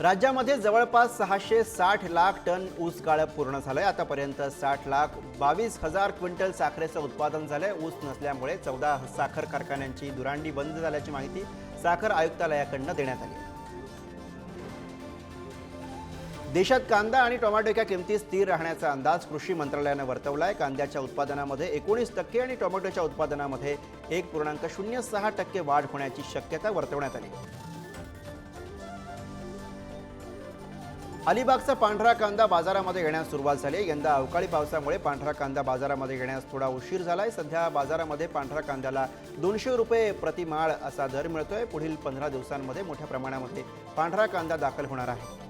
राज्यामध्ये जवळपास 660 लाख टन ऊस गाळप पूर्ण झालंय। आतापर्यंत 60,22,000 क्विंटल साखरेचं उत्पादन झालंय। ऊस नसल्यामुळे 14 साखर कारखान्यांची दुरांडी बंद झाल्याची माहिती साखर आयुक्तालयाकडून देण्यात आली आहे। देशात कांदा आणि टोमॅटोच्या किमती स्थिर राहण्याचा अंदाज कृषी मंत्रालयाने वर्तवलाय। कांद्याच्या उत्पादनामध्ये 19% आणि टोमॅटोच्या उत्पादनामध्ये 1.06% वाढ होण्याची शक्यता वर्तवण्यात आली। अलिबागचा पांढरा कांदा बाजारामध्ये येण्यास सुरुवात झाली। यंदा अवकाळी पावसामुळे पांढरा कांदा बाजारामध्ये येण्यास थोडा उशीर झालाय। सध्या बाजारामध्ये पांढरा कांद्याला 200 रुपये प्रति माळ असा दर मिळतोय। पुढील 15 दिवसांमध्ये मोठ्या प्रमाणामध्ये पांढरा कांदा दाखल होणार आहे।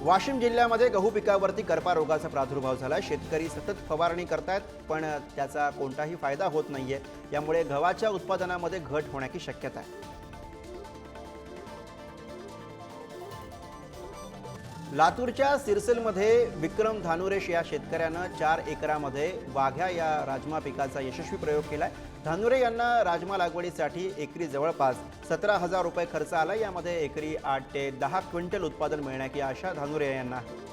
वाशिम जिल्ह्यामध्ये गहू पिकावरती करपा रोगाचा प्रादुर्भाव झालाय। शेतकरी सतत फवारणी करतायत पण त्याचा कोणताही फायदा होत नाहीये। यामुळे गव्हाच्या उत्पादनामध्ये घट होण्याची शक्यता आहे। लातूरच्या सिरसिलमध्ये विक्रम धानुरेश या शेतकऱ्यानं 4 एकरामध्ये वाघ्या या राजमा पिकाचा यशस्वी प्रयोग केलाय। धानुरे यांना राजमा लागवडीसाठी एकरी जवळपास 17,000 रुपये खर्च आला। यामध्ये एकरी 8 ते 10 क्विंटल उत्पादन मिळण्याची आशा धानुरे यांना आहे।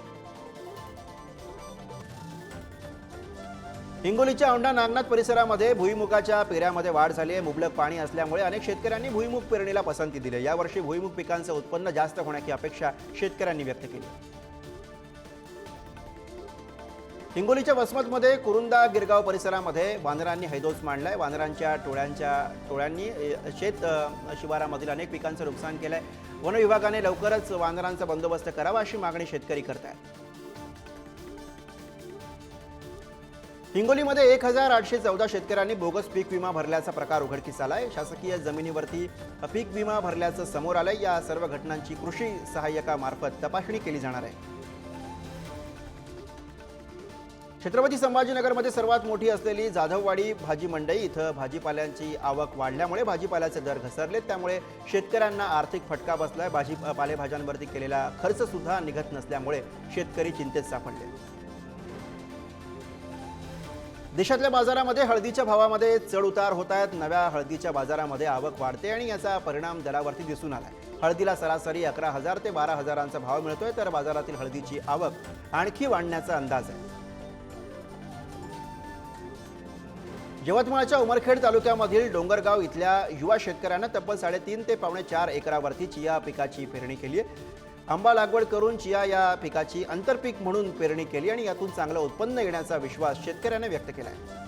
हिंगोलीच्या औंढा नागनाथ परिसरामध्ये भुईमुगाच्या पेऱ्यामध्ये वाढ झाली आहे। मुबलक पाणी असल्यामुळे अनेक शेतकऱ्यांनी भुईमुग पेरणीला पसंती दिली। यावर्षी भुईमुग पिकांचं उत्पन्न जास्त होण्याची अपेक्षा शेतकऱ्यांनी व्यक्त केली। हिंगोलीच्या वसमतमध्ये कुरुंदा गिरगाव परिसरामध्ये वानरांनी हैदोस मांडलाय। वानरांच्या टोळ्यांनी शेत शिवारामधील अनेक पिकांचं नुकसान केलंय। वन विभागाने लवकरच वानरांचा बंदोबस्त करावा अशी मागणी शेतकरी करतात। हिंगोलीमध्ये 1814 शेतकऱ्यांनी बोगस पीक विमा भरल्याचा प्रकार उघडकीस आलाय। शासकीय जमिनीवरती पीक विमा भरल्याचं समोर आलंय। या सर्व घटनांची कृषी सहाय्यकामार्फत तपासणी केली जाणार आहे। छत्रपती संभाजीनगरमध्ये सर्वात मोठी असलेली जाधववाडी भाजी मंडई इथं भाजीपाल्याची आवक वाढल्यामुळे भाजीपाल्याचे दर घसरले। त्यामुळे शेतकऱ्यांना आर्थिक फटका बसलाय। पालेभाज्यांवरती केलेला खर्च सुद्धा निघत नसल्यामुळे शेतकरी चिंतेत सापडले। देशातल्या बाजारामध्ये हळदीच्या भावामध्ये चढ उतार होत आहेत। नव्या हळदीच्या बाजारामध्ये आवक वाढते आणि याचा परिणाम दरावरती दिसून आलाय। हळदीला सरासरी 11,000 ते 12,000चा भाव मिळतोय तर बाजारातील हळदीची आवक आणखी वाढण्याचा अंदाज आहे। यवतमाळच्या उमरखेड तालुक्यामधील डोंगरगाव इथल्या युवा शेतकऱ्यांना तब्बल 3.5 ते पावणे 4 एकरावरती चिया पिकाची पेरणी केली आहे। आंबा लागवड करून चिया या पिकाची आंतरपीक म्हणून पेरणी केली आणि यातून चांगलं उत्पन्न येण्याचा विश्वास शेतकऱ्यांनी व्यक्त केला आहे।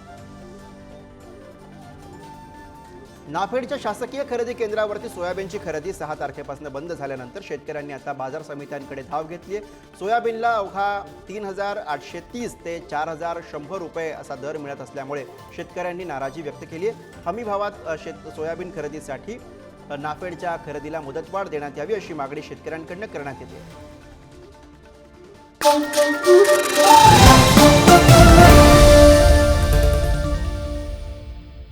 नाफेडच्या शासकीय खरेदी केंद्रावरती सोयाबीनची खरेदी 6 तारखेपासून बंद झाल्यानंतर शेतकऱ्यांनी आता बाजार समित्यांकडे धाव घेतली आहे। सोयाबीनला अवघा 3,830 ते 4,100 रुपये असा दर मिळत असल्यामुळे शेतकऱ्यांनी नाराजी व्यक्त केली आहे। हमी भावात सोयाबीन खरेदीसाठी नाफेडच्या खरेदीला मुदतवाढ देण्यात यावी अशी मागणी शेतकऱ्यांकडून करण्यात येते।